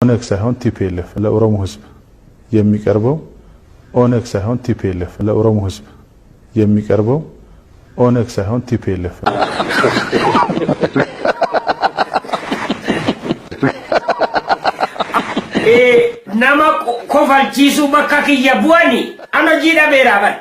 ኦነግ ሳይሆን ቲፒኤልኤፍ ለኦሮሞ ህዝብ የሚቀርበው ኦነግ ሳይሆን ቲፒኤልኤፍ ለኦሮሞ ህዝብ የሚቀርበው ኦነግ ሳይሆን ቲፒኤልኤፍ nama kofalchiisu bakka kiyya bu'ani ana jiidha beeraaban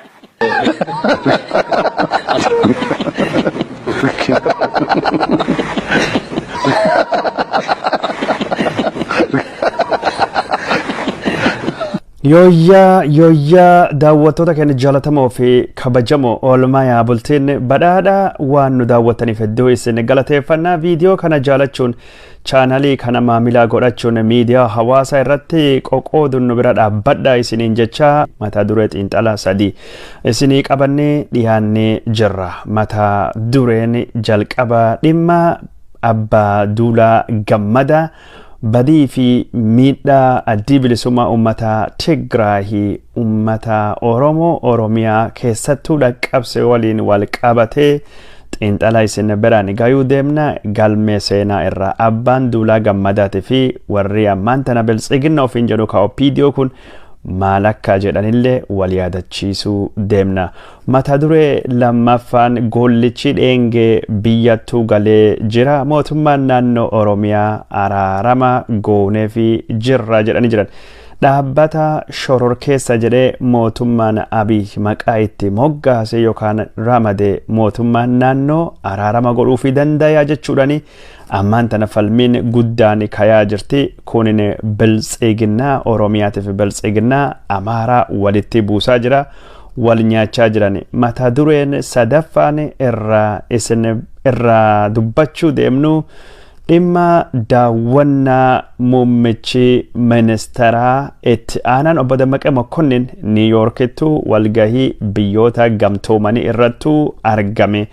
Yoyyaa daawwattoota keenya jaalatamoo fi kabajamoo oolmaa yaa bultiin badhaadhaa waan nu daawwattaniif hedduu isin galateeffannaa viidiyoo kana jaalachuun chaanalii kana maamilaa godhachuun miidiyaa hawaasaa irratti qoqooduun nu bira dhaabbadhaa isiniin jecha mata duree xiinxalaa sadii isinii qabannee dhiyaannee jirra. Mata dureen jalqaba dhimma Abbaa Duulaa Gammadaa badii fi miidhaa addi bilisummaa uummata Tigraahii uummata Oromoo Oromiyaa keessattuu dhaqqabse waliin wal qabatee xiinxalaa isin biraan gayuu deemna. Galmee seenaa irraa Abbaan Duulaa Gammadaatii fi warri ammaan tana biltsiginna ofiin jedhu ka OPDO kun maal akka jedhanillee wal yaadachiisuu deemna. Mata duree lammaffaan gollichi dheengee biyyattuu galee jira. Mootummaan naannoo Oromiyaa araarama goonee fi jirra jedhanii jiran. Dhaabbata shororkeessa jedhee mootummaan Abiy maqaa itti moggaase yookaan ramadee mootummaan naannoo araarama godhuu fi danda'a jechuudhaani ammaan tana falmiin guddaan kayaa jirti. Kunin biltsiginnaa Oromiyaatiif biltsiginnaa Amaaraa walitti buusaa jira, wal nyaachaa jiran. Mata dureen sadaffaan irraa dubbachuu deemnu dhimma daawwannaa muummichi ministeeraa itti aanaan obbo Dammaqee Mokkonnin Niiyoorkittuu walgahii biyyoota gamtoomanii irrattuu argame.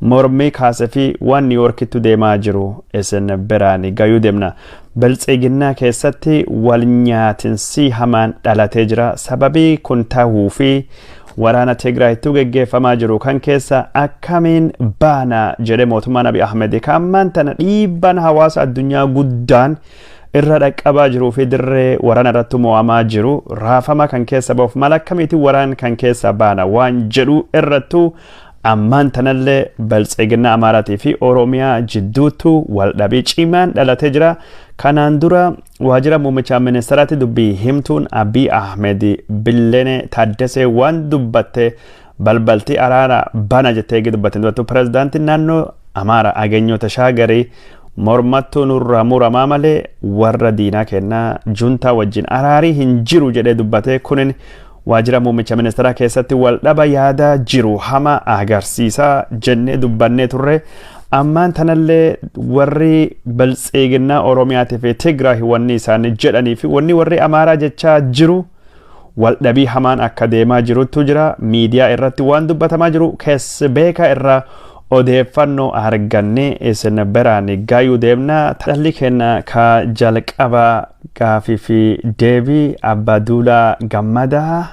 Mormii kaasee fi waan Niiyoorkittuu deemaa jiru isin biraan gayuu deemna. Biltsiginnaa keessatti wal nyaatinsi hamaan dhalatee jira. Sababii kun ta'uu fi waraana Tigraayittuu geggeeffamaa jiru kan keessa akkamiin baana jedhe mootummaan Abiy Ahmed kammaan tana dhiibbaan hawaasa addunyaa guddaan irra dhaqqabaa jiruu fi dirree waraana irratti mo'amaa jiru raafama kan keessa ba'uuf mala akkamiitiin waraan kan keessa baana waan jedhu irrattuu ammaan tanallee biltsiginnaa Amaaraatii fi Oromiyaa jidduutu waldhabii cimaan dhalatee jira. Kanaan dura waajjira muummicha ministeeraatti dubbii himtuun Abiy Ahmed Billene Taaddasee waan dubbatte balbaltii araara bana jettee dubbatte dubbatu pirezidaantiin naannoo Amaaraa Ageenyoo Tashaagarii mormattuu nurraa muramaa malee warra diinaa kennaa juntaa wajjin araarii hin jiru jedhee dubbate. Kunin waajjira muummicha ministeeraa keessatti waldhaba yaada jiru hama agarsiisaa jennee dubbannee turre. Ammaan tanallee warri biltsiginnaa Oromiyaatii fi Tigraahii wanni isaanii jedhanii fi wanni warri Amaaraa jechaa jiru waldhabii hamaan akka deemaa jirutu jira. Miidiyaa irratti waan dubbatamaa jiru keessa beekaa irraa odeeffannoo argannee isin biraan gayuu deemna. Dhalli keenya ka jalqabaa gaafii fi deebii Abbaa Duulaa Gammadaa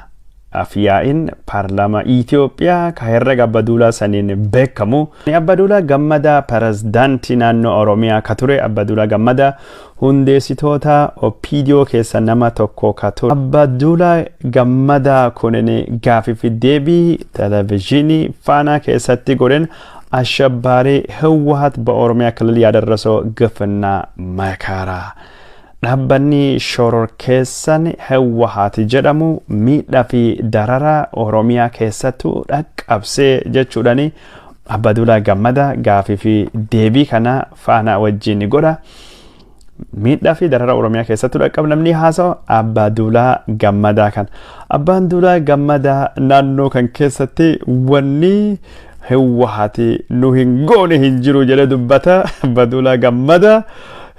afyaa'in paarlaamaa Ethiopia ka herrega Abbaa Duulaa saniin beekamu. Abbaa Duulaa Gammadaa pirezidaantii naannoo Oromiyaa ka ture. Abbaa Duulaa Gammadaa hundeessitoota OPDO keessa nama tokko ka ture. Abbaa Duulaa Gammadaa kunin gaafii fi deebii televezyiinii Faanaa keessatti godhan አሸባሪ ህወሓት በኦሮሚያ ክልል ያደረሰው ግፍና መከራ ዳባኒ ሾሮርኬሰን ህወሓት ጀደሙ ሚዳፊ ዳራራ ኦሮሚያ keessatu dhaqqabse jechuudhani Abbaa Duulaa Gammadaa gaafii fi deebii kana faana wajjin godha. miidhaa fi darara Oromiyaa keessatti dhaqqab namni haasawa Abbaa Duulaa Gammadaa kan. Abbaan Duulaa Gammadaa naannoo kan keessatti wanni ህወሓት nu hin goone hin jiru jedhe dubbata. Abbaa Duulaa Gammadaa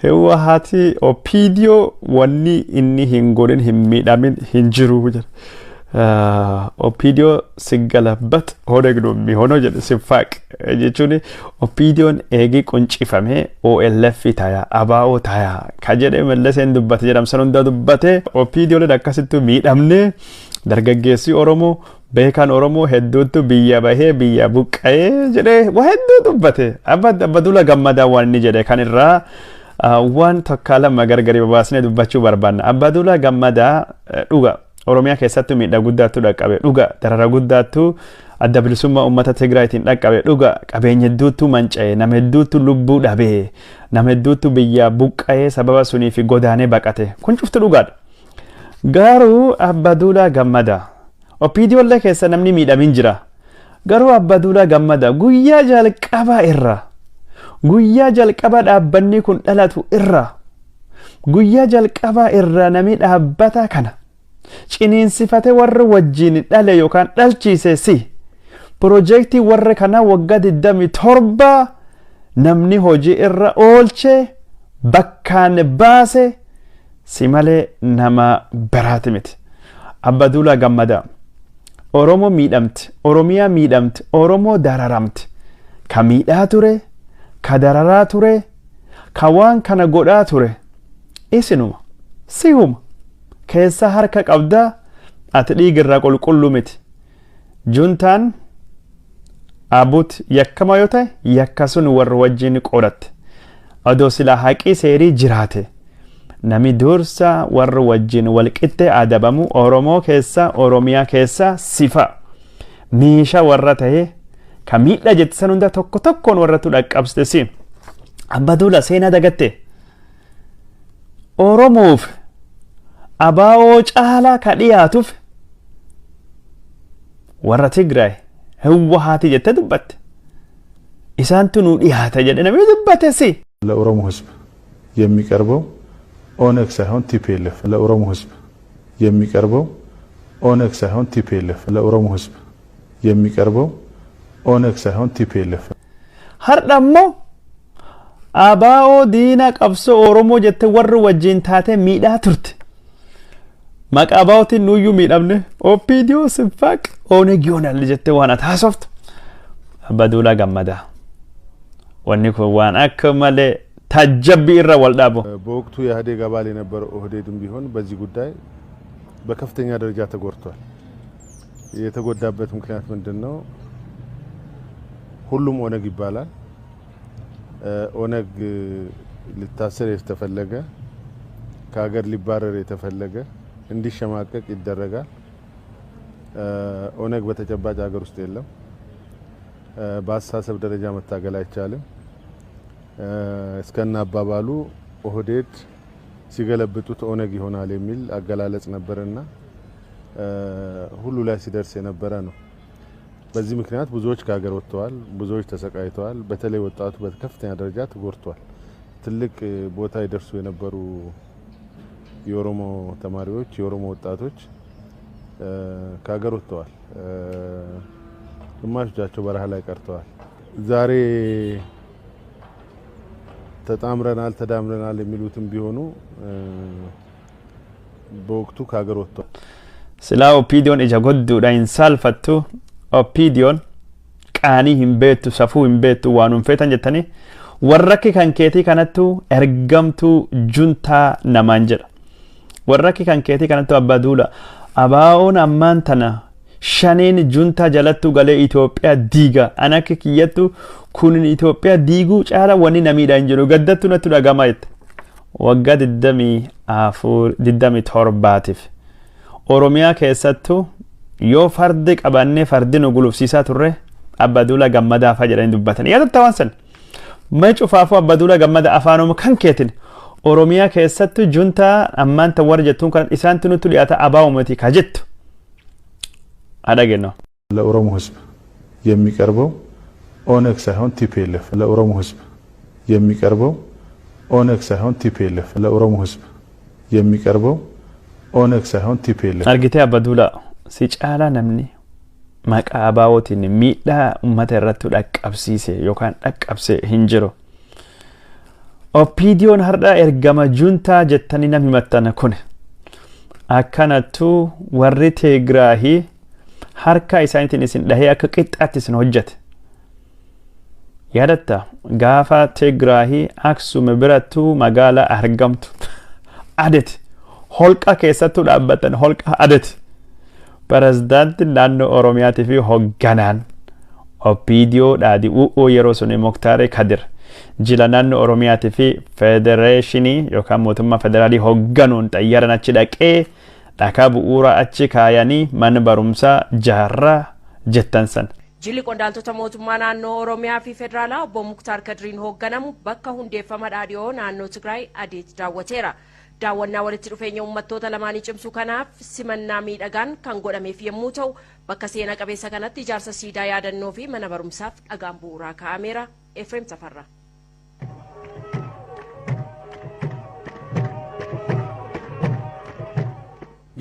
ህወሓት OPDO wanni inni hin godhin hin miidhamin hin jiru jedhe. OPDO sigalabat hodegnu mihono jedhe sifaaq jechuun OPDO'n eegi quncifame OLF taya ABO taya ka jedhe mallaseen dubbate jedhamsan hunda dubbate. OPDO'n akkasittu miidhamne dargaggeessi Oromoo beekan Oromoo hedduutu biyya bahee biyya buqqa'ee jedhe waa hedduu dubbate. Abbaa Duulaa Gammadaa waan inni jedhe kan irraa Waan tokko lama gargari babaasnee dubbachuu barbaanna. Abbaa Duulaa Gammadaa dhuga Oromiyaa keessatti miidhaa guddaatu dhaqqabe dhuga darara guddaatu adda bilisummaa uummata Tigraayitiin dhaqqabe dhuga qabeenya hedduutu manca'e nama hedduutu lubbuu dhabe nama hedduutu biyya buqqa'ee sababa sunii fi godaanee baqate kun cuftu dhugaadha. Garuu Abbaa Duulaa Gammadaa OPDO illee keessa namni miidhamin jira. Garuu Abbaa Duulaa Gammadaa guyyaa jalqabaa irra guyyaa jalqabaa dhaabbanni kun dhalatu irra guyyaa jalqabaa irra namni dhaabbata kana ciniinsifate warra wajjin dhale yookaan dhalchiise si piroojeektii warra kana waggaa 27 namni hojii irra oolche bakkaan baase si malee nama biraati miti. Abbaa Duulaa Gammadaa Oromoo miidhamte Oromiyaa miidhamte Oromoo dararamte ka miidhaa ture ka dararaa ture ka waan kana godhaa ture isinuma sihuma keessa harka qabdaa ati dhiigirraa qulqulluu miti. Juntaan abut yakkama yoo ta'e yakka sun warra wajjin qoodatte odoo silaa haqii seerii jiraate nami dursa warra wajjin walqixxe adabamu Oromoo keessa Oromiyaa keessa sifa miisha warra ta'e ka miidha jettisan hunda tokko tokkoon warratu dhaqqabsite si. Abbaa Duulaa seenaa dagatte Oromoof abaa'oo caalaa ka dhiyaatuuf warra Tigraay ህወሓት jette dubbatte isaantu nu dhiyaata jedhe namni dubbate si. ለኦሮሞ ህዝብ የሚቀርበው ኦነግ ሳይሆን ቲፒኤልኤፍ ለኦሮሞ ህዝብ የሚቀርበው ኦነግ ሳይሆን ቲፒኤልኤፍ ለኦሮሞ ህዝብ የሚቀርበው ኦነግ ሳይሆን ቲፒኤልኤፍ ሀርዳሞ አባኦ ዲና ቀብሶ ኦሮሞ ጀተ ወር ወጂን ታተ ሚዳ ቱርት መቃባውቲ ኑዩ ሚዳብነ ኦፒዲዮ ስፋቅ ኦነግ ይሆናል ጀተ ዋና ታሶፍት Abbaa Duulaa Gammadaa wanni kun waan akka malee ታጀብ ይራ ወልዳቦ በወቅቱ የኢህአዴግ አባል የነበረው ኦህዴድም ቢሆን በዚህ ጉዳይ በከፍተኛ ደረጃ ተጎድቷል። የተጎዳበት ምክንያት ምንድነው? ሁሉም ኦነግ ይባላል። ኦነግ ሊታሰር የተፈለገ ከሀገር ሊባረር የተፈለገ እንዲሸማቀቅ ይደረጋል። ኦነግ በተጨባጭ ሀገር ውስጥ የለም። በአስተሳሰብ ደረጃ መታገል አይቻልም። እስከና አባባሉ ኦህዴድ ሲገለብጡት ኦነግ ይሆናል የሚል አገላለጽ ነበርና ሁሉ ላይ ሲደርስ የነበረ ነው። በዚህ ምክንያት ብዙዎች ከሀገር ወጥተዋል፣ ብዙዎች ተሰቃይተዋል። በተለይ ወጣቱ በከፍተኛ ደረጃ ተጎድቷል። ትልቅ ቦታ ይደርሱ የነበሩ የኦሮሞ ተማሪዎች፣ የኦሮሞ ወጣቶች ከሀገር ወጥተዋል። ግማሾቻቸው በረሃ ላይ ቀርተዋል። ዛሬ ተጣምረናል ተዳምረናል የሚሉትም ቢሆኑ በወቅቱ ከሀገር ወጥተዋል። ስላ ኦፒዲዮን እጃ ጎዱዳ ኢንሳልፈቱ ኦፒዲዮን ቃኒ ሂምቤቱ ሰፉ ሂምቤቱ ዋኑን ፌተን ጀተኒ ወረኪ ከንኬቲ ከነቱ ኤርገምቱ ጁንታ ነማንጀ ወረኪ ከንኬቲ ከነቱ አባ ዱላ አባውን አማንተና ሸኔን ጁንታ ጀለቱ ገለ ኢትዮጵያ ዲጋ አናክ ኪየቱ ኩንን ኢትዮጵያ ዲጉ ጫራ ወኒ ነሚዳ እንጀሩ ገደቱ ነቱ ዳጋማይት ወጋ ድደሚ አፉር ድደሚ ቶርባቲፍ ኦሮሚያ ከሰቱ ዮ ፈርድ ቀባኔ ፈርድ ነው ጉሉፍ ሲሳ ቱሬ አባ ዱላ ገመዳ ፈጀራን ዱባተን ያተታዋንሰን መጩ ፋፉ አባ ዱላ ገመዳ አፋኖም ከንኬትን ኦሮሚያ ከሰቱ ጁንታ አማንተ ወርጀቱን ከን ኢሳንቱኑ ቱሊያታ አባው መቲ ካጀቱ አዳገ ነው ለኦሮሞ ህዝብ የሚቀርበው ኦነግ ሳይሆን ቲፒኤልኤፍ ለኦሮሞ ህዝብ የሚቀርበው ኦነግ ሳይሆን ቲፒኤልኤፍ ለኦሮሞ ህዝብ የሚቀርበው ኦነግ ሳይሆን ቲፒኤልኤፍ አርጊቴ አባ ዱላ ሲጫላ ነምኒ መቃባዎቲን ሚዳ ኡመተ ረቱ ዳቀብሲሴ ዮካን ዳቀብሴ ሂንጅሮ ኦፒዲዮን ሀርዳ ኤርገማ ጁንታ ጀተኒ ነም ይመታነ ኩን አካናቱ ወሪ ትግራሂ harka isaaniitiin isin dhahee akka qixxaatti isin hojjete yaadatta gaafa Tigraahii Aksuum birattu magaalaa argamtu adet holqa keessattuu dhaabbatan holqa adet pirezidaantiin naannoo Oromiyaatii fi hogganaan OPDO dhaadhi yeroo sun Moktaaree Kadir jila naannoo Oromiyaatii fi federeeshinii yookaan mootummaa federaalii hoogganuun xayyaaraan achi dhaqee dhakaa bu'uura achi kaayanii mana barumsaa jaarraa jettan san. Jilli qondaaltota mootummaa naannoo Oromiyaa fi federaalaa obbo Muktaar Kadiriin hoogganamu bakka hundeeffama dhaadhiyoo naannoo Tigraay adeet daawwateera. Daawwannaa walitti dhufeenya uummattoota lamaanii cimsuu kanaaf simannaa miidhagaan kan godhameef yommuu ta'u bakka seena qabeessa kanatti ijaarsa siidaa yaadannoo fi mana barumsaaf dhagaan bu'uuraa kaa'ameera. Efreem Tafarraa.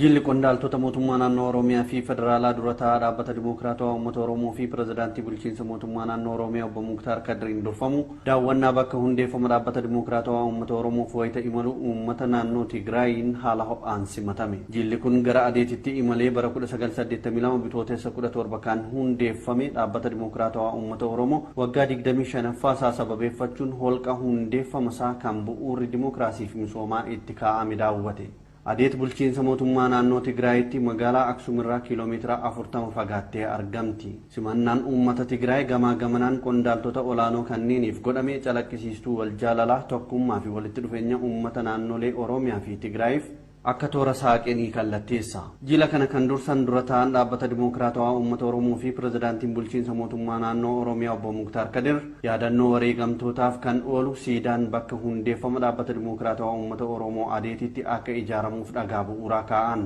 Jilli qondaaltota mootummaa naannoo Oromiyaa fi federaalaa dura taa'aa dhaabbata Dimokiraatawaa Uummata Oromoo fi pirezidaantii bulchiinsa mootummaa naannoo Oromiyaa obbo Muktaar Kadiriin durfamu daawwannaa bakka hundeeffama dhaabbata Dimokiraatawaa Uummata Oromoof wayita imalu uummata naannoo Tigraayiin haala ho'aan simatame. Jilli kun gara adeetitti imalee bara 1982 bitootessa 17 kan hundeeffame dhaabbata Dimokiraatawaa Uummata Oromoo waggaa 25ffaa isaa sababeeffachuun holqa hundeeffama isaa kan bu'uurri dimokiraasii fi misoomaa itti kaa'ame daawwate. Adeet bulchiinsa mootummaa naannoo Tigraayitti magaalaa Aksum irraa kiiloomeetira 40 fagaattee argamti. Simannaan uummata Tigraay gamaa gamanaan qondaaltota olaanoo kanneeniif godhame calaqqisiistuu wal jaalalaa tokkummaa fi walitti dhufeenya uummata naannolee Oromiyaa fi Tigraayiif akka toora saaqanii kallatteessa. Jila kana kan dursan dura ta'an dhaabbata Dimokiraatawaa Uummata Oromoo fi pirezidaantiin bulchiinsa mootummaa naannoo Oromiyaa obbo Muktaar Kadir yaadannoo wareegamtootaaf kan oolu siidaan bakka hundeeffama dhaabbata Dimokiraatawaa Uummata Oromoo adeetitti akka ijaaramuuf dhagaa bu'uuraa kaa'an.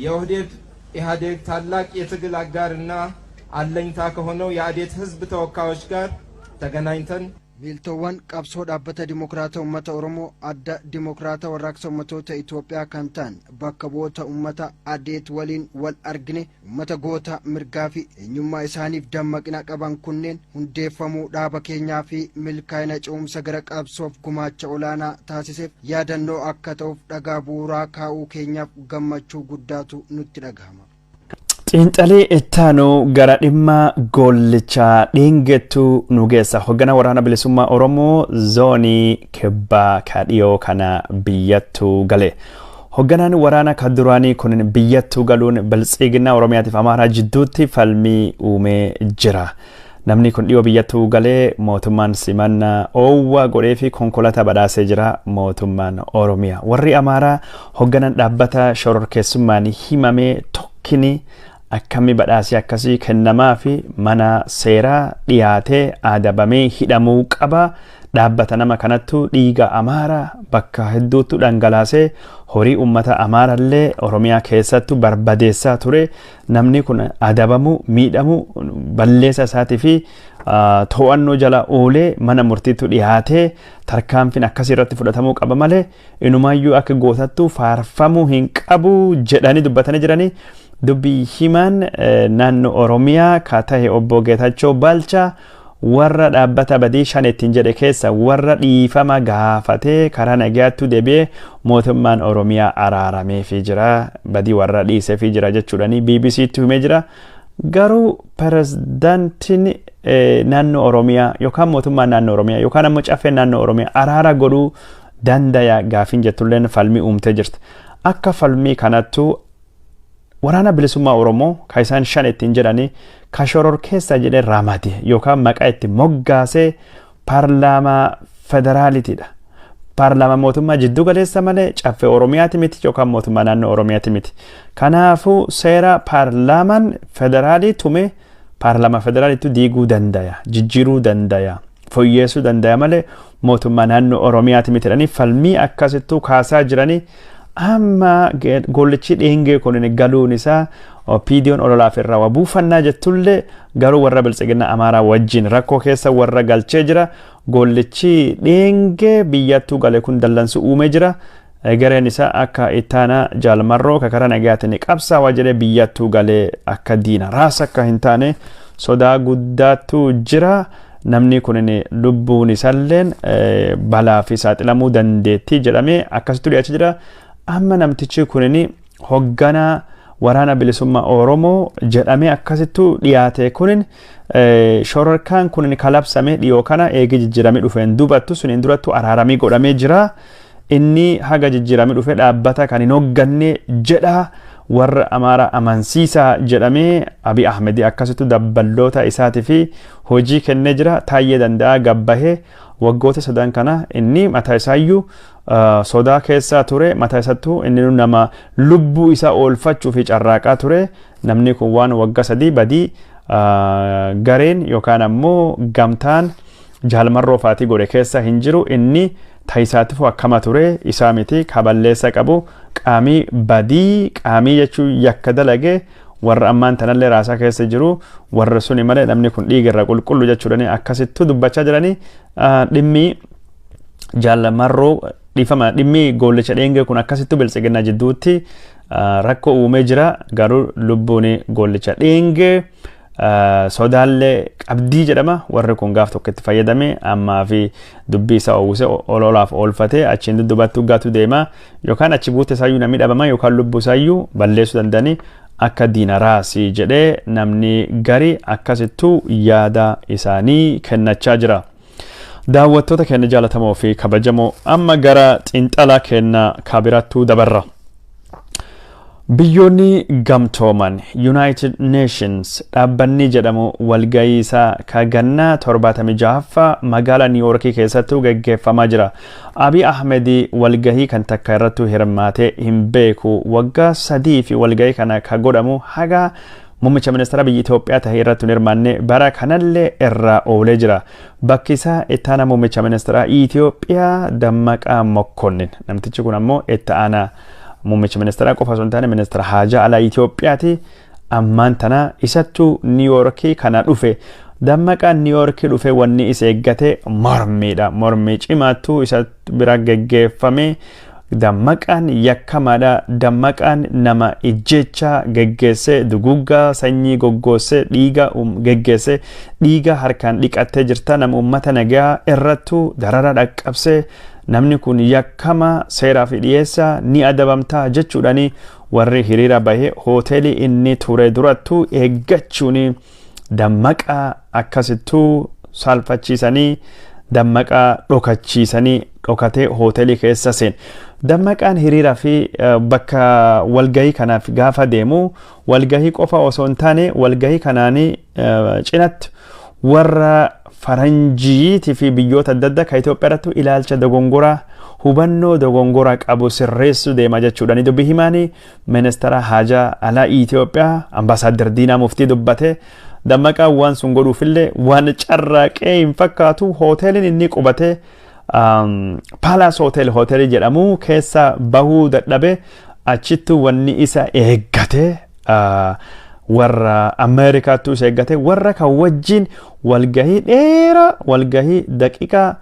የኦህዴድ ኢህአዴግ ታላቅ የትግል አጋርና አለኝታ ከሆነው የአዴት ህዝብ ተወካዮች ጋር ተገናኝተን ሚልቶዋን qabsoo dhaabbata dimokiraata ummata oromoo adda dimokiraata warraaqsa ummatoota Itoophiyaa kan ta'an bakka bu'oota ummata adeet waliin wal argine ummata goota mirgaa fi eenyummaa isaaniif dammaqina qaban kunneen hundeeffamuu dhaaba keenyaa fi milkaa'ina ce'umsa gara qabsoof gumaacha olaanaa taasiseef yaadannoo akka ta'uuf dhagaa bu'uuraa kaa'uu keenyaaf gammachuu guddaatu nutti dhagahama. Xiinxalii ittaanu gara dhimma gollichaa dhingettu nu geessa. Hoggana waraana bilisummaa Oromoo zoonii kibbaa kadhiyoo kana biyyattu gale. Hogganaan waraana kan duraanii kun biyyattu galuun biltsiginaa Oromiyaatiif Amaaraa jidduutti falmii uumee jira. Namni kun dhiyoo biyyattu galee mootummaan simannaa oowwa godhee fi konkolaataa badhaasee jira mootummaan Oromiyaa. Warri Amaaraa hogganaan dhaabbata shororkeessummaan himamee tokkini akkamii badhaasii akkasii kennamaa fi mana seeraa dhiyaatee adabamee hidhamuu qaba. Dhaabbata nama kanattu dhiiga Amaaraa bakka hedduutti dhangalaasee horii uummata Amaaraallee Oromiyaa keessattu barbadeessaa ture. Namni kun adabamu miidhamu balleessa isaatii fi to'annoo jala oolee mana murtiitti dhiyaatee tarkaanfiin akkasii irratti fudhatamuu qaba malee inumaayyuu akka gootattu faarfamuu hin qabu jedhanii dubbatanii jiranii. Dubbii himaan naannoo Oromiyaa ka ta'e obbo Geetachoo Balchaa warra dhaabbata badii shan ittiin jedhe keessa warra dhiifama gaafatee karaa nagaatti deebi'ee mootummaan Oromiyaa araarameefii jira. Badii warra dhiiseefii jira jechuudhani BBC'tti himee jira. Garuu pirezidaantiin naannoo Oromiyaa yookaan mootummaan naannoo Oromiyaa yookaan ammoo caffeen naannoo Oromiyaa araara godhuu dandaya gaafiin jettulleen falmii uumtee jirti. Akka falmii kanattu waraana bilisummaa Oromoo ka isaan shan ittiin jedhanii ka shororkeessa jedhee ramade yookaan maqaa itti moggaasee paarlaamaa federaaliitiidha. Paarlaamaa mootummaa jiddu galeessa malee caffee Oromiyaati miti yookaan mootummaa naannoo Oromiyaati miti. Kanaafuu seera paarlaamaan federaalii tume paarlaamaa federaaliitu diiguu dandaya, jijjiiruu dandaya, fooyyeessuu dandaya malee mootummaa naannoo Oromiyaati miti jedhanii falmii akkasittuu kaasaa jiranii. Amma gollichi dhingee kun galuun isaa OPDO'n ololaaf irraa wabuufannaa jettullee garuu warra biltsiginaa Amaaraa wajjin rakkoo keessa warra galchee jira. Gollichi dhingee biyyattuu gale kun dallansu uumee jira. Gareen isaa akka ittaanaa jaalmarroo ka karaa nagaatiin qabsaawaa jedhee biyyattuu galee akka diina raasa akka hin taane sodaa guddaatu jira. Namni kun lubbuun isaalleen balaa fi saaxilamuu dandeettii jedhamee akkasitti dhiyaachaa jira. Amma namtichi kun hogganaa waraana bilisummaa Oromoo jedhamee akkasittu dhiyaate kun shororkaan kun kalabsamee dhiyoo kana eegi jijjiiramee dhufeen dubattu suniin durattu araaramii godhamee jira. Inni haga jijjiiramee dhufee dhaabbata kan hin hogganne jedha. Warra Amaaraa amansiisaa jedhamee Abiy Ahmed akkasittu dabballoota isaatii fi hojii kennee jira. Taayyee Danda'aa gabbahee waggoota sadan kana inni mataa isaayyuu sodaa keessaa ture mataa isattuu inni nama lubbuu isaa oolfachuu fi carraaqaa ture namni kun waan waggaa 3 badii gareen yookaan ammoo gamtaan jaalmarroo faatii godhe keessa hin jiru inni taayisaatifu akkama ture isaa miti kaballeessa qabu qaamii badii qaamii jechuun yakka dalage warra ammaan tanallee raasaa keessa jiru warra suni malee namni kun dhiigarra qulqullu jechuudhani akkasittuu dubbachaa jiranii dhimmi jaalmarroo dhifama dhimmi goollicha dheengee kun akkasittuu biltsiginaa jidduutti rakkoo uumee jira garuu lubbuun goollicha dheengee sodaallee qabdii jedhama warri kun gaaf tokko itti fayyadame ammaa fi dubbii isaa uwwise ololaaf oolfate achiin duddubattuu gaatu deema yookaan achi buute isaayyuu namni dhabama yookaan lubbuu isaayyuu balleessuu danda'anii akka diina raasii jedhee namni gari akkasittuu yaada isaanii kennachaa jira. Daawwattoota keenya jaalatamoo fi kabajamoo amma gara xiinxalaa keenya kabirattuu dabarra. Biyyoonni gamtooman United Nations dhaabbanni jedhamu walgahii isaa kagannaa 76ffaa magaalaa New York keessattuu gaggeeffamaa jira. Abiy Ahmed walgahii kan takka irrattuu hirmaatee hin beeku waggaa 3 fi walgahii kana ka godhamu haga muummicha ministeera biyya Itoophiyaa ta'ee irratti hirmaanne bara kanallee irraa oolee jira. Bakki isaa itti aanaa muummicha ministeera Itoophiyaa Dammaqaa Mokkonnin namtichi kun ammoo itti aanaa muummicha ministeera qofa osoo hin taane ministeera haajaa alaa Itoophiyaati ammaan tana isattuu New York kana dhufe Dammaqaan New York dhufe wanni isa eeggate mormiidha mormii cimaattuu isa bira geggeeffame Dammaqaan yakkamaadha Dammaqaan nama ijjecha geggeesse duguggaa sanyii goggoose dhiiga geggeesse dhiiga harkaan dhiqattee jirta nama ummata nagaa irrattuu darara dhaqqabse namni kun yakkama seeraa fi dhiyeessa ni adabamta jechuudhani warri hiriira bahee hoteelii inni ture durattuu eeggachuun Dammaqaa akkasittuu saalfachiisanii Dammaqaa dhokachiisanii dhokatee hoteelii keessa seen. Dammaqaan hiriira fi bakka walgahii kanaaf gaafa deemu walgahii qofa osoo hin taane walgahii kanaanii cinatti warra faranjiitii fi biyyoota adda addaa ka Itoophiyaatti ilaalcha dogongoraa hubannoo dogongoraa qabu sirreessuu deema jechuudhani dubbii himaanii ministeera haajaa alaa Itoophiyaa ambaasaadder Diinaa Muftii dubbate Dammaqaan waan sun godhuufillee waan carraaqee hin fakkaatu hoteeliin inni qubate Palace Hotel jedhamu keessa bahuu dadhabe achittu wanni isa eeggate warra Ameerikaattuu isa eeggate warra kan wajjin walgahii dheeraa walgahii daqiiqaa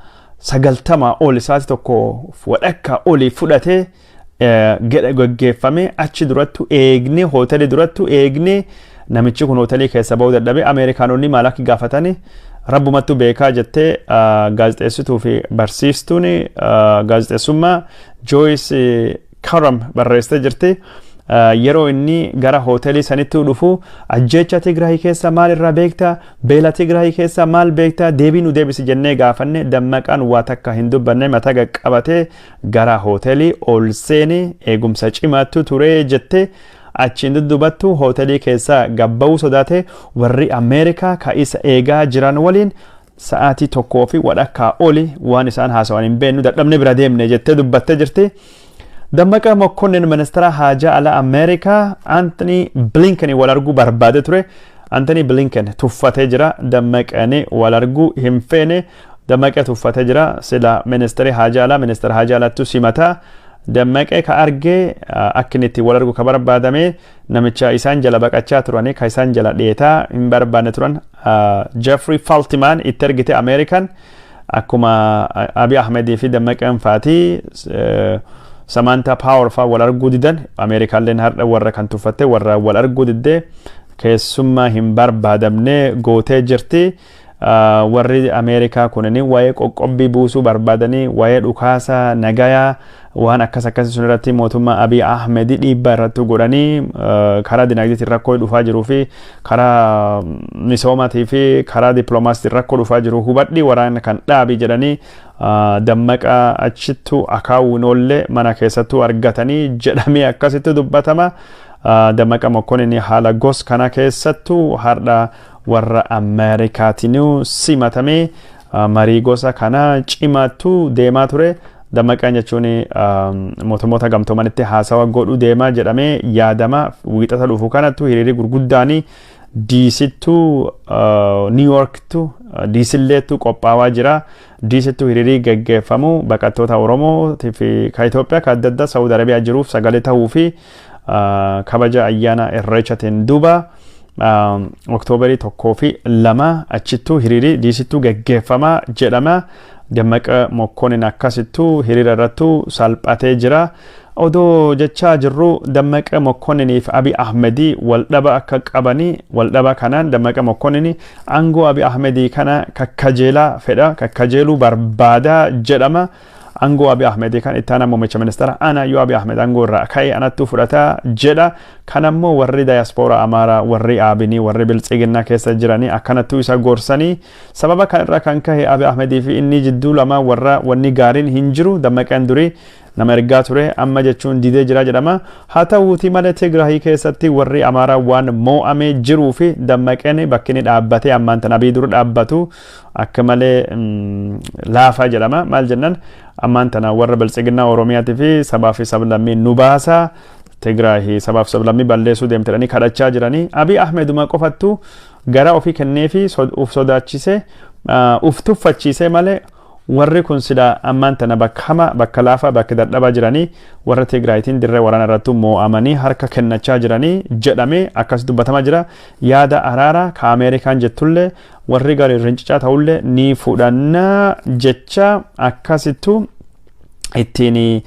90 ol isaati tokko wadhakka oli fudhate gaggeeffame achi durattu eegne hoteelii durattu eegne namichi kun hoteelii keessa bahuu dadhabe Ameerikaanonni maal akka gaafatani rabbumattu beekaa jettee gaazexeessituu fi barsiistuun gaazexeessummaa Joyce Karam barreessitee jirti. Yeroo inni gara hoteelii sanitti dhufu ajjecha Tigraay keessa maal irraa beekta beela Tigraay keessa maal beekta deebii nu deebisi jennee gaafanne Dammaqaan waa takka hin dubbanne mataa qabatee gara hoteelii ol seenee eegumsa cimaatu ture jettee achiin duddubattu hoteelii keessa gabba'uu sodaate warri Ameerikaa ka isa eegaa jiran waliin sa'aatii tokkoo fi wadhakkaa oli waan isaan haasawan hin beeknu dadhabne bira deemne jettee dubbattee jirti. Dammaqaa Mokkonnin ministeera haajaa alaa Ameerikaa Anthony Blinken wal arguu barbaade ture. Anthony Blinken tuffatee jira. Dammaqaan wal arguu hin feene. Dammaqee tuffatee jira. Sila ministeera haajaa alaattu simataa. Dammaqee ka argee akka inni itti wal arguu ka barbaadame namicha isaan jala baqachaa turanii ka isaan jala dheetaa hin barbaanne turan Jeffrey Feltman itti ergite Ameerikaan akkuma Abiy Ahmed fi Dammaqeen faatii Samantha Power fa wal arguu didan Ameerikaalleen har'a warra kan tuffatte warra wal arguu diddee keessummaa hin barbaadamne gootee jirti. Warri Ameerikaa kunini waa'ee qoqqobbii buusuu barbaadanii waa'ee dhukaasa nagayaa waan akkas sun irratti mootummaa Abiy Ahmed dhiibbaa irratti godhanii karaa dinagdeetiin rakkoo dhufaa jiruu fi karaa misoomaatii fi karaa dippiloomaasiitiin rakkoo dhufaa jiru hubadhii waraana kan dhaabii jedhanii Dammaqaa achittu akaawuun ollee mana keessattuu argatanii jedhamee akkasitti dubbatama. Dammaqaa Mokkonnin haala gos kana keessattuu har'a warra Ameerikaatiin simatamee marii gosa kana cimaatu deemaa ture. Dammaqaan jechuun mootummoota gamtoomanitti haasawa godhu deemaa jedhamee yaadama wiixata dhufu kanattu hiriirri gurguddaanii diisittu niiwuorktu diisilleettu qophaawaa jira. Diisittu hiriirii gaggeeffamu baqattoota Oromoo fi ka Itoophiyaa ka adda addaa Saawud Arabiyaa jiruuf sagalee ta'uu fi kabaja ayyaana Irreechatiin duuba Oktoobarii 1 fi 2 achittu hiriirii diisittu gaggeeffama jedhama. Dammaqa Mokkonin akkasittu hiriira irrattu salphatee jira. Odoo jechaa jirru Dammaqa Mokkoniiniif Abiy Ahmedii waldhaba akka qabanii waldhaba kanaan Dammaqa Mokkonini aangoo Abiy Ahmedii kana kakkajeelaa fedha kakkajeeluu barbaada jedhama. Aangoo Abiy Ahmedii kan ittaana muummicha ministeera ana yoo Abiy Ahmed aangoo irraa ka'ee anattu fudhata jedha. Kanammoo warri daayaspooraa Amaaraa warri Aabinii warri Biltsiginnaa keessa jiranii akkanattu isa gorsanii sababa kanarraa kan ka'e Abiy Ahmedii fi inni jidduu lama warra wanni gaariin hin jiru. Dammaqaan durii nama ergaa ture amma jechuun didee jira jedhama. Haa ta'uutii malee Tigraahii keessatti warri Amaaraa waan moo'amee jiruu fi Dammaqeen bakki inni dhaabbatee ammaan tana Abiy dura dhaabbatu akka malee laafa jedhama. Maal jennan ammaan tana warra Biltsiginnaa Oromiyaatii fi sabaa fi sablammii nu baasa. Tigraahii sabaaf sablammii balleessuu deemtanii kadhachaa jiranii. Abiy Ahmeduma qofattu gara ofii kennee fi uf sodaachisee uf tuffachiisee malee warri kun sida ammaan tana bakka laafa bakka dadhabaa jiranii warra Tigraayitiin dirree waraana irratti moo'amanii harka kennachaa jiranii jedhamee akkas dubbatamaa jira. Yaada araara ka Ameerikaan jettullee warri gaarii rincicaa ta'ullee ni fudhannaa jecha akkasittu ittiin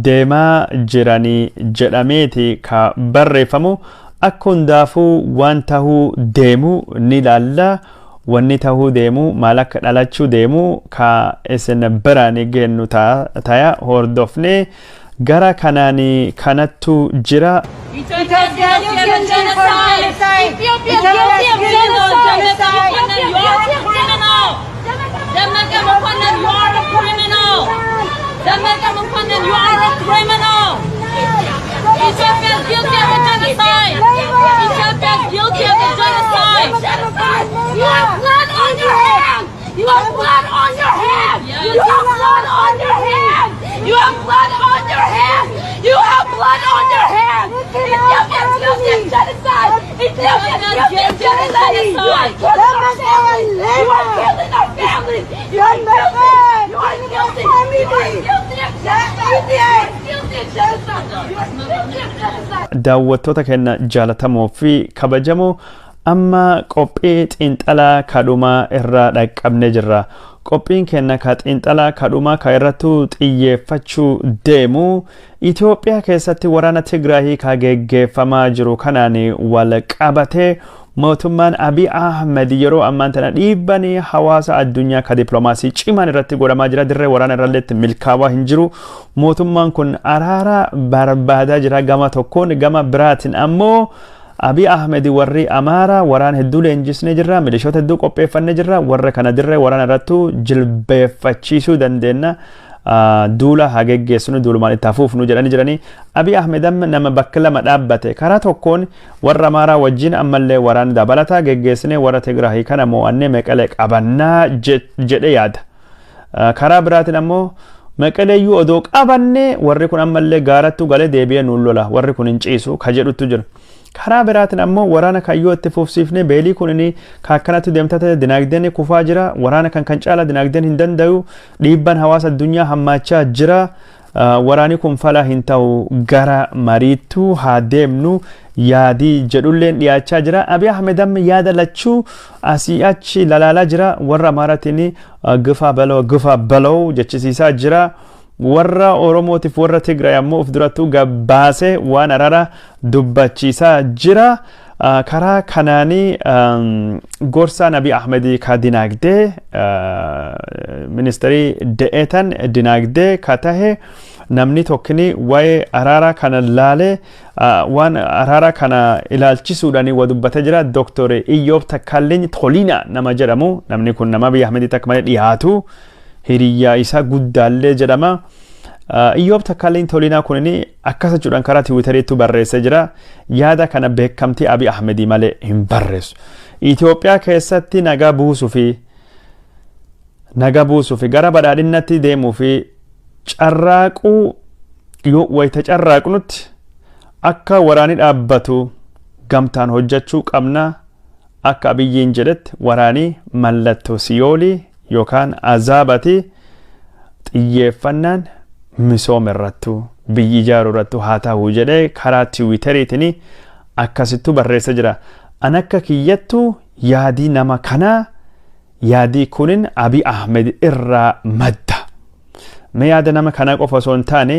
deemaa jiranii jedhameeti ka barreeffamu. Akka hundaafuu waan tahuu deemu ni ilaalla. Wanni tahuu deemu maal akka dhalachuu deemu ka isin biraan geennu taya hordofne gara kanaani kanattu jira. Ethiopia is guilty of the genocide. Ethiopia is guilty of the genocide. You have blood on your hand. You have blood on your hand. You have blood on your hand. You have blood on your hand. You have blood on your hand. Ethiopia is guilty of genocide. Ethiopia is guilty of genocide. You are killing our families. You are killing our families. You are guilty. You are guilty. You are guilty of genocide. Daawwattoota keenya jaalatamoo fi kabajamoo amma qophii xiinxalaa kadhumaa irraa dhaqqabnee jirra. Qophiin keenya ka xiinxalaa kadhumaa ka irrattu xiyyeeffachuu deemu Itoophiyaa keessatti waraana Tigraahii ka geggeeffamaa jiru kanaan wal qabatee mootummaan Abiy Ahmed yeroo ammaan tana dhiibbanii hawaasa addunyaa ka dippiloomaasii cimaan irratti godhamaa jira. Dirree waraana irratti milkaawaa hin jiru. Mootummaan kun araara barbaadaa jira gama tokkoon gama biraatiin ammoo Abiy Ahmed warri Amaaraa waraana hedduu leenjisnee jirra. Milishoota hedduu qopheeffannee jirra. Warra kana dirree waraana irratti jilbeeffachiisuu dandeenya. Duula hageggeessinu duulumaan itti hafuufnu jedhanii jiranii. Abiy Ahmed nama bakka lama dhaabbate. Karaa tokkoon warra Amaaraa wajjin ammallee waraana dabalataa geggeessine warra Tigraahii kana moo'annee Meqalee qabannaa jedhe yaada. Karaa biraatiin ammoo Meqaleeyyuu odoo qabannee warri kun ammallee gaarattu galee deebi'ee nuun lola warri kun hin ciisu ka jedhutu jira. Karaa biraatiin ammoo waraana kayyoo itti fufsiifne beelii kunini kakkanatti deemtata dinagdeen kufaa jira. Waraana kan caala dinagdeen hin danda'u. Dhiibban hawaasa addunyaa hammaachaa jira. Waraani kun fala hin ta'u gara mariitu haa deemnu yaadii jedhulleen dhiyaachaa jira. Abiy Ahmed yaada lachuu asii achi lalaalaa jira. Warra Amaaraatiin gifa baloo jechisiisaa jira. Warra Oromootiif warra Tigraay ammoo of durattuu gabbaasee waan araara dubbachiisaa jira. Karaa kanaanii gorsaan Abiy Ahmed ka dinagdee ministeerii de'eetan dinagdee ka tahe namni tokkini waa'ee araara kana laalee waan araara kana ilaalchisuudhaan wadubbatee jira. Dr. Iyyob Takkaaleny Toliina nama jedhamu. Namni kun nama Abiy Ahmed akka malee dhiyaatu. Hiriyyaa isaa guddaallee jedhama. Iyyob Takkaaleny Toliinaa kunini akkasa jedhan karaa Tiwiiteriitti barreessee jira. Yaada kana beekamtii Abiy Ahmed malee hin barreessu. Itoophiyaa keessatti nagaa buusuu fi naga buusuu fi gara badhaadhinnatti deemuu fi carraaquu yoo wayita carraaqnutti akka waraani dhaabbatu gamtaan hojjechuu qabna akka abiyyiin jedhetti waraanii mallattoo siyoolii yookaan azaabati xiyyeeffannaan misooma irrattu biyyi ijaaruu irrattu haa ta'uu jedhee karaa tiwiiteriitiin akkasittu barreessa jira. An akka kiyyattu yaadii nama kanaa yaadii kunin Abiy Ahmed irraa madda. Mee yaada nama kanaa qofa osoo hin taane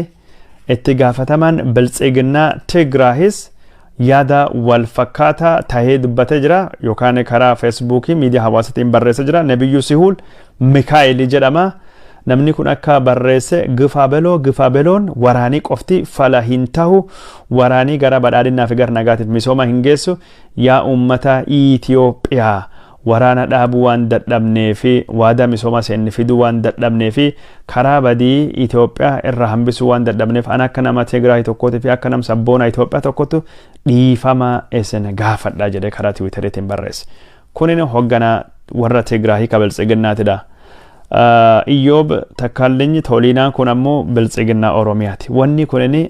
itti gaafatamaan biltsiginnaa Tigraahis yaada wal fakkaataa tahee dubbatee jira yookaan karaa feesbuukii miidiyaa hawaasaatiin barreessa jira. Nabiyyuu Sihuul Mikaa'el jedhama. Namni kun akka barreesse gifaa beloon waraanii qofti fala hin tahu waraanii gara badhaadhinnaa fi gara nagaatiif misooma hin geessu yaa ummata Itoophiyaa waraana dhaabuu waan dadhabnee fi waadaa misooma seenni fiduu waan dadhabnee fi karaa badii Itoophiyaa irraa hambisuu waan dadhabneef an akka nama Tigraay tokkooti fi akka nama sabboona Itoophiyaa tokkotu dhiifama isin gaafadha jedhee karaa tiwiiteriitiin barreesse. Kunin hoogganaa warra Tigraay ka biltsiginnaatidha. Iyyoob takkaalinyi Toliinaan kun ammoo biltsiginnaa Oromiyaati. Wanni kunini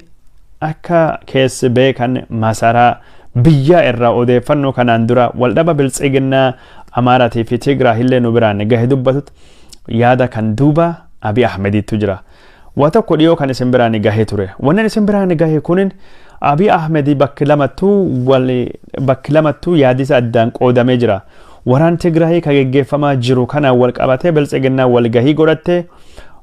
akka keessi beekan masaraa biyya irraa odeeffannoo kanaan dura waldhaba biltsiginnaa Amaaraatii fi Tigraahillee nu biraan gahe dubbatutti yaada kan duuba Abiy Ahmediitu jira. Waa tokko dhiyoo kan isin biraan gahe ture. Wannan isin biraan gahe kunin Abiy Ahmedii bakki lamattuu yaadisa addaan qoodamee jira. Waraan Tigraay ka geggeeffamaa jiru kana wal qabatee biltsiginnaa wal gahii godhatte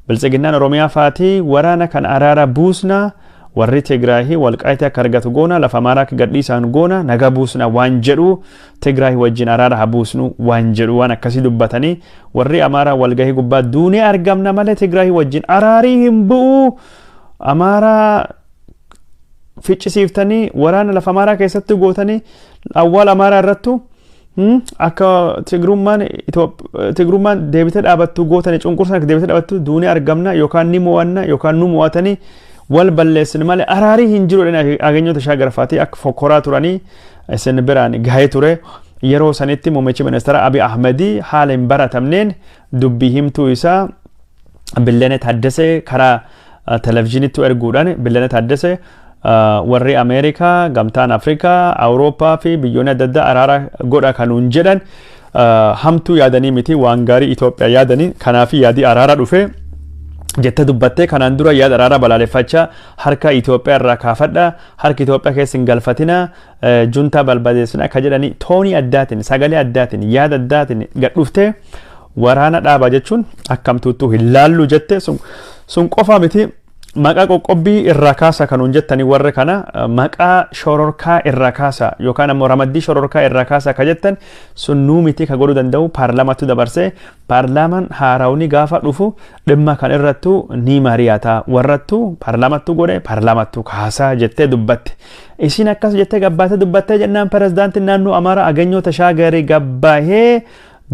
biltsiginnaan Oromiyaa faatii waraana kan araara buusna warri Tigraay wal qaayitee akka argatu goona lafa Amaaraa akka gadhiisaan goona naga buusna waan jedhu Tigraay wajjin araara haa buusnu waan jedhu waan akkasii dubbatanii warri Amaaraa wal gahii gubbaa duunee argamna malee Tigraay wajjin araarii hin bu'u Amaaraa ficcisiiftanii waraana lafa Amaaraa keessatti gootanii awwaal Amaaraa irrattu akka Tigrummaan deebitee dhaabattu gootanii cunqursan akka deebitee dhaabattu duunee argamna yookaan ni mo'anna yookaan nu mo'atanii wal balleessin malee araarii hin jiru ageenyota shaagarfaatii akka fokkoraa turanii isin biraan gahee ture. Yeroo sanitti muummichi ministeera Abiy Ahmedii haala hin baratamneen dubbii himtuu isaa Billene Taddasee karaa televezyiinitti erguudhaan Billene Taddasee warri Ameerikaa, gamtaan Afrikaa, Awurooppaa fi biyyoonni adda addaa araara godha kanuun jedhan hamtuu yaadanii miti waan gaarii Itoophiyaa yaadanii kanaaf yaadii araara dhufe jette dubbattee kanaan dura yaada araara balaaleffachaa harka Itoophiyaa irraa kaafadha harka Itoophiyaa keessa hin galfatina juntaa balbadeessina akka jedhanii toonii addaatiin sagalee addaatiin yaada addaatiin gad dhufte waraana dhaaba jechuun akkamtuuttuu hin laallu jette sun qofa miti. Maqaa qoqqobbii irraa kaasa kanuun jettanii warri kana maqaa shororkaa irraa kaasa yookaan ammoo ramaddii shororkaa irraa kaasa ka jettan sun nuu miti ka godhuu danda'u paarlaamaatu dabarsee paarlaamaan haaraawni gaafa dhufu dhimma kan irrattu ni mari'ata warrattu paarlaamattu godhe paarlaamattu kaasaa jettee dubbatte. Isin akkas jettee gabbaatee dubbattee jennaan pirezidaantiin naannoo Amaaraa ageenyota shaagarii gabbaahee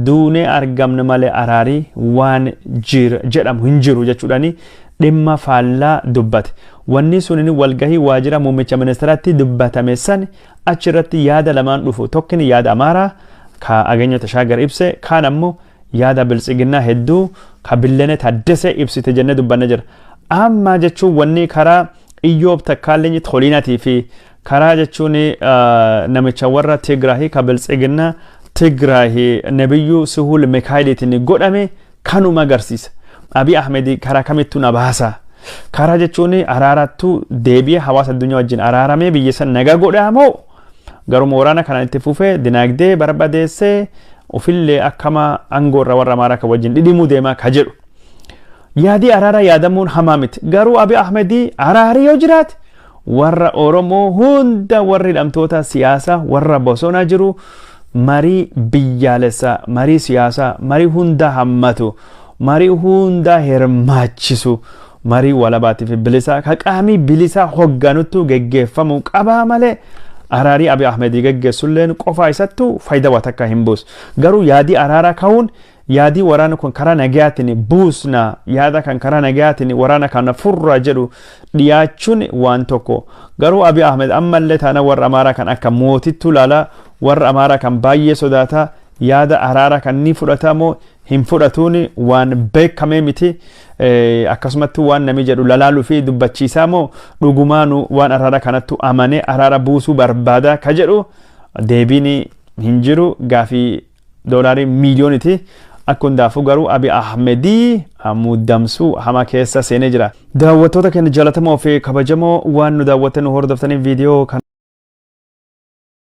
duunee argamne malee araarii waan jedhamu hin jiru jechuudhaani. Dhimma faallaa dubbate wanni sunin walgahii waajjira muummicha ministeeraatti dubbatame san achirratti yaada lamaan dhufu tokkin yaada Amaaraa ka ageenyota shaagar ibse kaan ammoo yaada biltsiginnaa hedduu ka Billene Taddasee ibsite jennee dubbanne jira. Amma jechuun wanni karaa Iyyoob takkaalinyi Toliinaatii fi karaa jechuun namicha warra Tigraahii ka biltsiginnaa Tigraahii Nabiyyuu Sihuul Mikaa'eliitiin godhame kanuma agarsiisa. Abiy Ahmed karaa kamittuu na baasa karaa jechuun araarattuu deebi'ee hawaasa addunyaa wajjin araaramee biyya san naga godhaamoo garuma waraana kanaan itti fufee dinagdee barbadeessee ofillee akkama aangoo irra warra Amaaraa ka wajjin dhidhimuu deemaa ka jedhu yaadii araara yaadamuun hamaa miti garuu Abiy Ahmed araarii yoo jiraate warra Oromoo hunda warri hidhamtoota siyaasaa warra bosona jiru marii biyyaalessaa marii siyaasaa marii hunda hammatu marii hunda hirmaachisu marii walabaatiif bilisaa ka qaamii bilisaa hoogganuttu geggeeffamuu qabaa malee araarii Abiy Ahmedii geggeessulleen qofaa isattu faayidaa waa takka hin buusu garuu yaadii araaraa ka'uun yaadii waraana kun karaa nagayaatiin buusna yaada kan karaa nagayaatiin waraana kana furra jedhu dhiyaachuun waan tokko garuu Abiy Ahmed ammallee taana warra Amaaraa kan akka mootittu laala warra Amaaraa kan baay'ee sodaata yaada araara kan ni fudhatamoo hin fudhatuun waan beekamee miti akkasumatti waan namni jedhu lalaaluu fi dubbachiisaa moo dhugumaanu waan araara kanattu amanee araara buusuu barbaada ka jedhu deebiin hin jiru gaafii doolaarii miiliyooniti akka hundaafuu garuu Abiy Ahmedii muddamsuu hama keessa seenee jira. Daawwattoota keenya jaalatamoo fi kabajamoo waan nu daawwattanii hordoftaniif viidiyoo